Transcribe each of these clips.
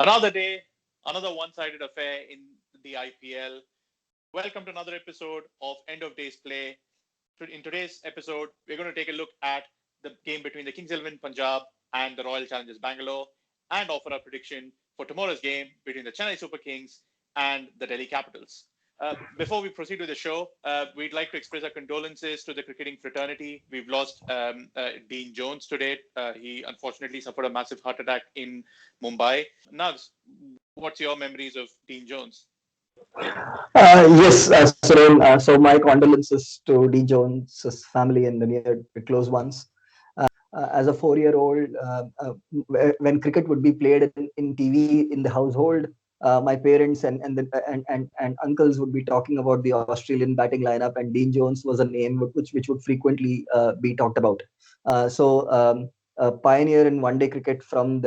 Another day, another one-sided affair in the IPL. Welcome to another episode of End of Days Play. In today's episode, we're going to take a look at the game between the Kings XI Punjab and the Royal Challengers Bangalore and offer a prediction for tomorrow's game between the Chennai Super Kings and the Delhi Capitals. Before we proceed with the show, we'd like to express our condolences to the cricketing fraternity. We've lost Dean Jones today. He unfortunately suffered a massive heart attack in Mumbai. Nugs, what's your memories of Dean Jones? Yes, Suren. So my condolences to D. Jones's family and the near close ones. As a 4-year-old, when cricket would be played in TV in the household, my parents and uncles would be talking about the Australian batting lineup, and Dean Jones was a name which would frequently be talked about. A pioneer in one-day cricket from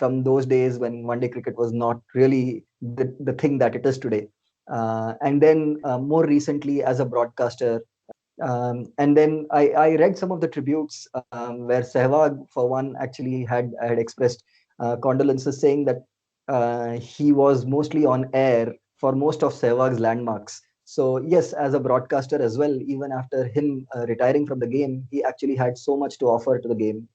those days when one-day cricket was not really the thing that it is today. And then more recently as a broadcaster. And then I read some of the tributes where Sehwag, for one, actually had expressed condolences, saying that he was mostly on air for most of Sehwag's landmarks. So yes, as a broadcaster as well, even after him retiring from the game, he actually had so much to offer to the game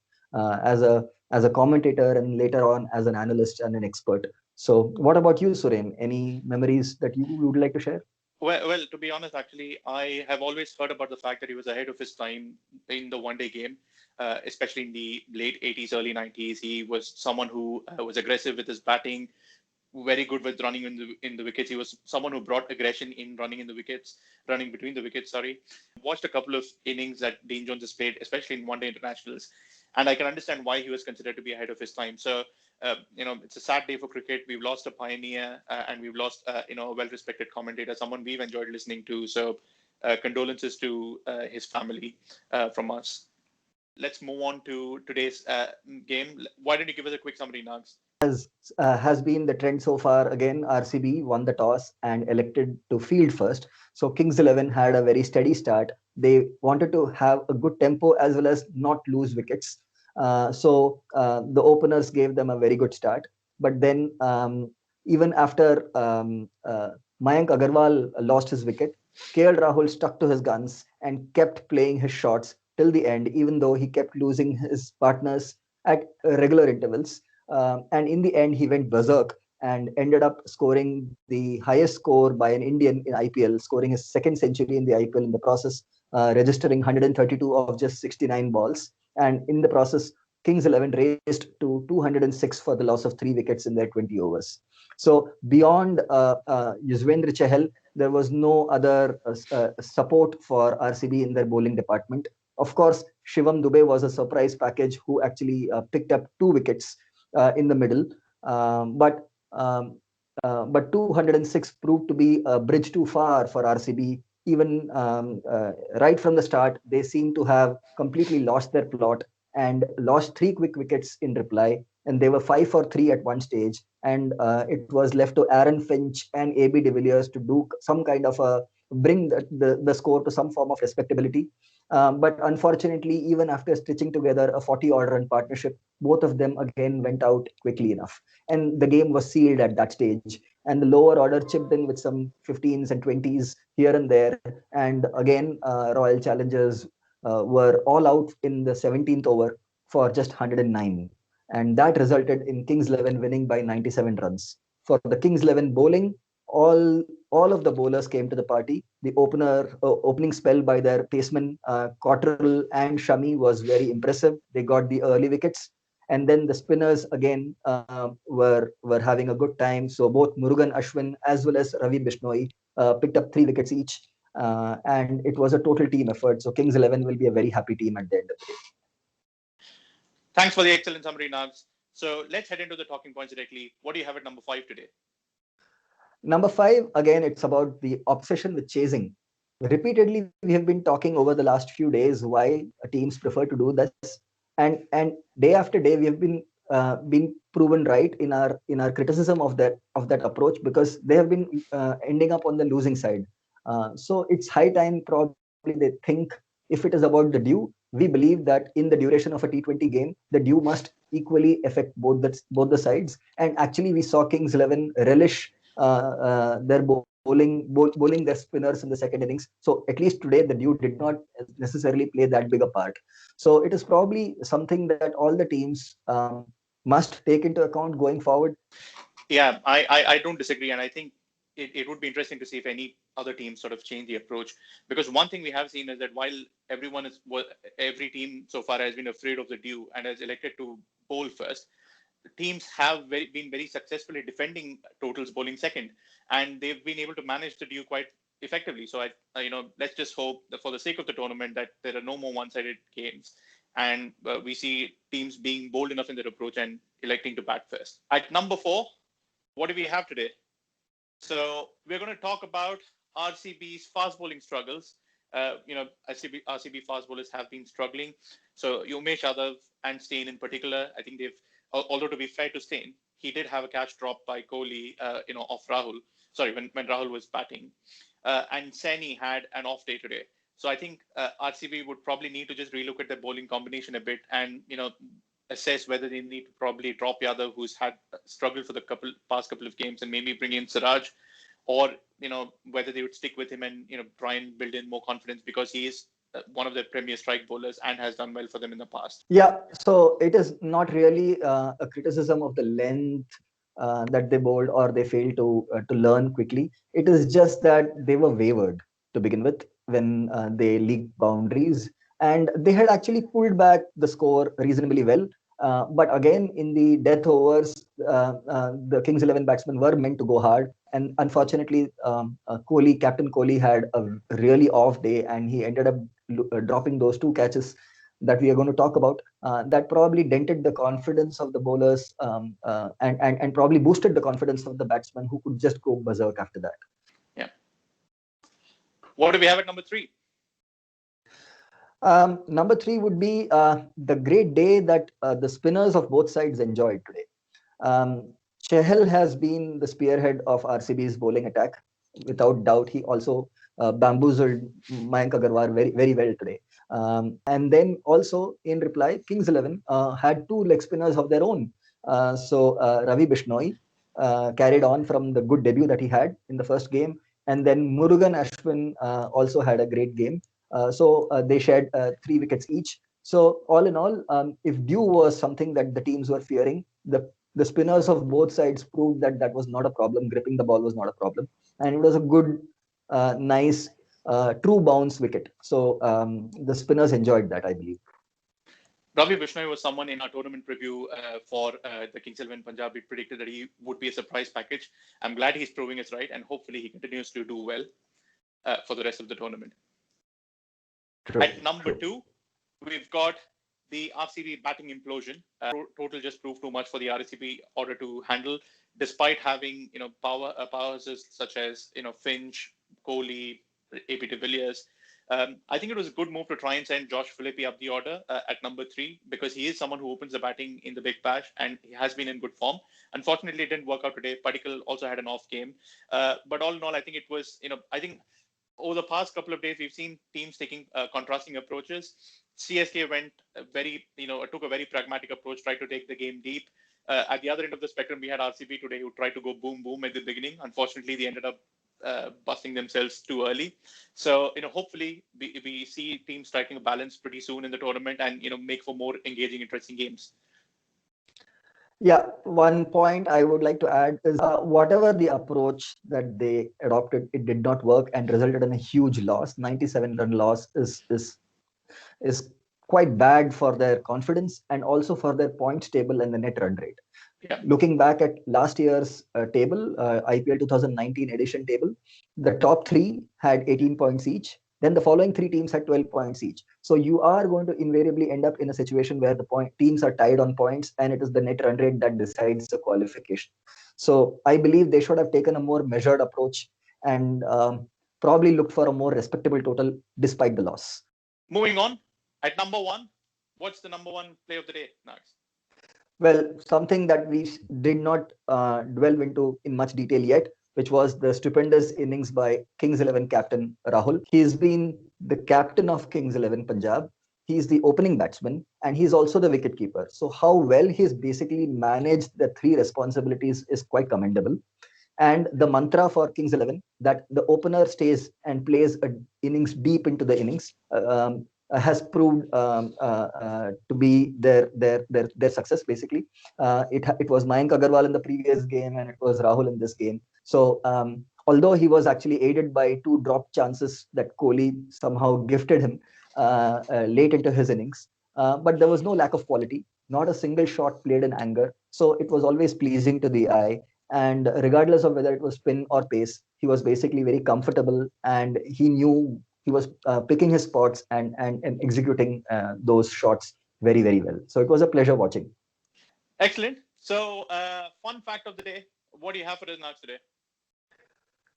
as a commentator and later on as an analyst and an expert. So what about you, Suren? Any memories that you would like to share? Well, to be honest, actually, I have always heard about the fact that he was ahead of his time in the one-day game, especially in the late 80s, early 90s. He was someone who was aggressive with his batting, very good with running in the wickets. He was someone who brought aggression in running between the wickets. Sorry, watched a couple of innings that Dean Jones has played, especially in one-day internationals, and I can understand why he was considered to be ahead of his time. So, it's a sad day for cricket. We've lost a pioneer, and we've lost, a well-respected commentator, someone we've enjoyed listening to. So, condolences to his family from us. Let's move on to today's game. Why don't you give us a quick summary, Nags? Has been the trend so far. Again, RCB won the toss and elected to field first. So Kings XI had a very steady start. They wanted to have a good tempo as well as not lose wickets. The openers gave them a very good start. But then, even after Mayank Agarwal lost his wicket, KL Rahul stuck to his guns and kept playing his shots till the end, even though he kept losing his partners at regular intervals. And in the end, he went berserk and ended up scoring the highest score by an Indian in IPL, scoring his second century in the IPL in the process, registering 132 of just 69 balls. And in the process, Kings XI raised to 206 for the loss of 3 wickets in their 20 overs. So beyond Yuzvendra Chahal, there was no other support for RCB in their bowling department. Of course, Shivam Dube was a surprise package who actually picked up 2 wickets in the middle. But 206 proved to be a bridge too far for RCB. Even right from the start, they seem to have completely lost their plot and lost 3 quick wickets in reply. And they were 5 for 3 at one stage. And it was left to Aaron Finch and AB de Villiers to do some kind of bring the score to some form of respectability. But unfortunately, even after stitching together a 40-odd run partnership, both of them again went out quickly enough. And the game was sealed at that stage. And the lower order chipped in with some 15s and 20s here and there. And again, Royal Challengers were all out in the 17th over for just 109. And that resulted in Kings XI winning by 97 runs. For the Kings XI bowling, all of the bowlers came to the party. The opening spell by their pacemen, Cottrell and Shami, was very impressive. They got the early wickets, and then the spinners again were having a good time. So both Murugan Ashwin as well as Ravi Bishnoi picked up 3 wickets each, and it was a total team effort. So Kings XI will be a very happy team at the end of the day. Thanks for the excellent summary, Nags. So let's head into the talking points directly. What do you have at number 5 today? Number 5, again, it's about the obsession with chasing. Repeatedly, we have been talking over the last few days why teams prefer to do this, and day after day, we have been proven right in our criticism of that approach, because they have been ending up on the losing side. So it's high time probably they think if it is about the due, we believe that in the duration of a T20 game, the due must equally affect both the sides. And actually, we saw Kings 11 relish their bowling their spinners in the second innings. So at least today, the dude did not necessarily play that big a part. So it is probably something that all the teams must take into account going forward. Yeah, I don't disagree, and I think it would be interesting to see if any other teams sort of change the approach. Because one thing we have seen is that while every team so far has been afraid of the dew and has elected to bowl first, teams have been very successfully defending totals bowling second, and they've been able to manage the dew quite effectively. So let's just hope that for the sake of the tournament that there are no more one-sided games, and we see teams being bold enough in their approach and electing to bat first. At number 4, what do we have today? So we're going to talk about RCB's fast bowling struggles. RCB fast bowlers have been struggling. So Umesh Yadav and Stein in particular, I think although to be fair to Stein, he did have a catch dropped by Kohli, off Rahul. Sorry, when Rahul was batting. And Saini had an off day today. So I think RCB would probably need to just relook at their bowling combination a bit and, assess whether they need to probably drop Yadav, who's had struggled for the past couple of games, and maybe bring in Siraj, or whether they would stick with him and try and build in more confidence, because he is one of the premier strike bowlers and has done well for them in the past. Yeah, so it is not really a criticism of the length that they bowled or they failed to learn quickly. It is just that they were wavered to begin with when they leaked boundaries, and they had actually pulled back the score reasonably well. But again, in the death overs, the Kings 11 batsmen were meant to go hard. And unfortunately, Captain Kohli had a really off day, and he ended up dropping those 2 catches that we are going to talk about. That probably dented the confidence of the bowlers, and probably boosted the confidence of the batsmen, who could just go berserk after that. Yeah. What do we have at number 3? Number 3 would be the great day that the spinners of both sides enjoyed today. Chahal has been the spearhead of RCB's bowling attack. Without doubt, he also bamboozled Mayank Agarwal very, very well today. And then also in reply, Kings 11 had 2 leg spinners of their own. Ravi Bishnoi carried on from the good debut that he had in the first game. And then Murugan Ashwin also had a great game. They shared 3 wickets each. So all in all, if dew was something that the teams were fearing, the spinners of both sides proved that that was not a problem. Gripping the ball was not a problem. And it was a good, nice, true bounce wicket. So the spinners enjoyed that, I believe. Ravi Bishnoi was someone in our tournament preview for the Kings XI Punjab. We predicted that he would be a surprise package. I'm glad he's proving us right, and hopefully he continues to do well for the rest of the tournament. True. At number 2, we've got the RCB batting implosion. Total just proved too much for the RCB order to handle, despite having powerhouses such as Finch, Kohli, AP de Villiers. I think it was a good move to try and send Josh Philippi up the order at number 3, because he is someone who opens the batting in the Big Bash, and he has been in good form. Unfortunately, it didn't work out today. Padikkal also had an off game. But all in all, I think it was, I think over the past couple of days, we've seen teams taking contrasting approaches. CSK took a very pragmatic approach, tried to take the game deep. At the other end of the spectrum, we had RCB today, who tried to go boom, boom at the beginning. Unfortunately, they ended up busting themselves too early. So, hopefully we see teams striking a balance pretty soon in the tournament, and, make for more engaging, interesting games. Yeah, one point I would like to add is whatever the approach that they adopted, it did not work and resulted in a huge loss. 97-run loss is quite bad for their confidence and also for their points table and the net run rate. Yeah. Looking back at last year's table, IPL 2019 edition table, the top 3 had 18 points each. Then the following 3 teams had 12 points each. So you are going to invariably end up in a situation where the teams are tied on points, and it is the net run rate that decides the qualification. So I believe they should have taken a more measured approach and probably looked for a more respectable total despite the loss. Moving on, at number 1, what's the number 1 play of the day, Nags? Well, something that we did not delve into in much detail yet, which was the stupendous innings by Kings XI captain Rahul. He's been the captain of Kings XI Punjab. he's the opening batsman, and he's also the wicket keeper. So how well he's basically managed the three responsibilities is quite commendable. And the mantra for Kings XI, that the opener stays and plays a innings deep into the innings, has proved to be their success. Basically, it was Mayank Agarwal in the previous game, and it was Rahul in this game. So although he was actually aided by two drop chances that Kohli somehow gifted him late into his innings, but there was no lack of quality. Not a single shot played in anger. So it was always pleasing to the eye, and regardless of whether it was spin or pace, he was basically very comfortable, and he knew he was picking his spots and executing those shots very, very well. So it was a pleasure watching. Excellent. So, fun fact of the day. What do you have for us now today?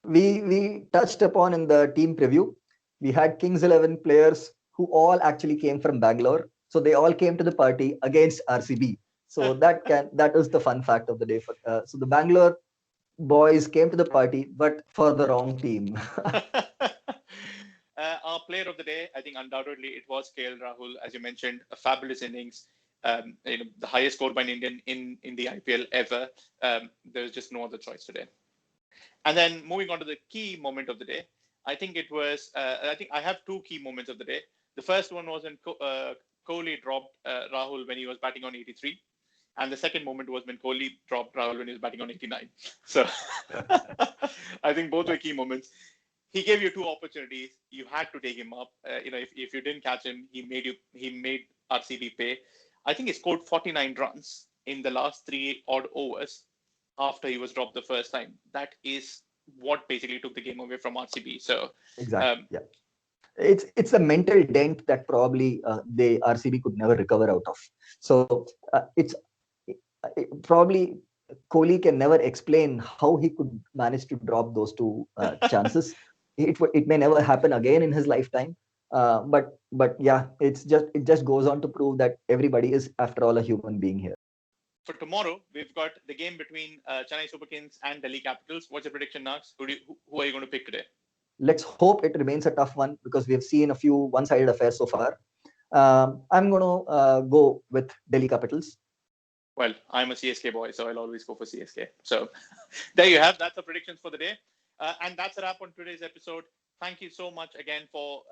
We touched upon in the team preview. We had Kings XI players who all actually came from Bangalore. So they all came to the party against RCB. So that is the fun fact of the day. So the Bangalore boys came to the party, but for the wrong team. Our player of the day, I think undoubtedly it was KL Rahul, as you mentioned, a fabulous innings. The highest score by an Indian in the IPL ever. There's just no other choice today. And then moving on to the key moment of the day, I think it was. I think I have two key moments of the day. The first one was when Kohli dropped Rahul when he was batting on 83. And the second moment was when Kohli dropped Rahul when he was batting on 89. So I think both were key moments. He gave you two opportunities. You had to take him up. If you didn't catch him, he made RCB pay. I think he scored 49 runs in the last 3 odd overs after he was dropped the first time. That is what basically took the game away from RCB. So exactly, yeah. It's a mental dent that probably the RCB could never recover out of. So probably Kohli can never explain how he could manage to drop those two chances. It may never happen again in his lifetime. But yeah, it just goes on to prove that everybody is, after all, a human being here. For tomorrow, we've got the game between Chennai Super Kings and Delhi Capitals. What's your prediction, Nax? Who are you going to pick today? Let's hope it remains a tough one, because we have seen a few one-sided affairs so far. I'm going to go with Delhi Capitals. Well, I'm a CSK boy, so I'll always go for CSK. So there you have. That's the predictions for the day. And that's a wrap on today's episode. Thank you so much again for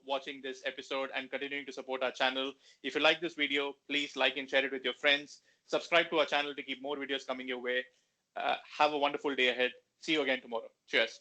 watching this episode and continuing to support our channel. If you like this video, please like and share it with your friends. Subscribe to our channel to keep more videos coming your way. Have a wonderful day ahead. See you again tomorrow. Cheers.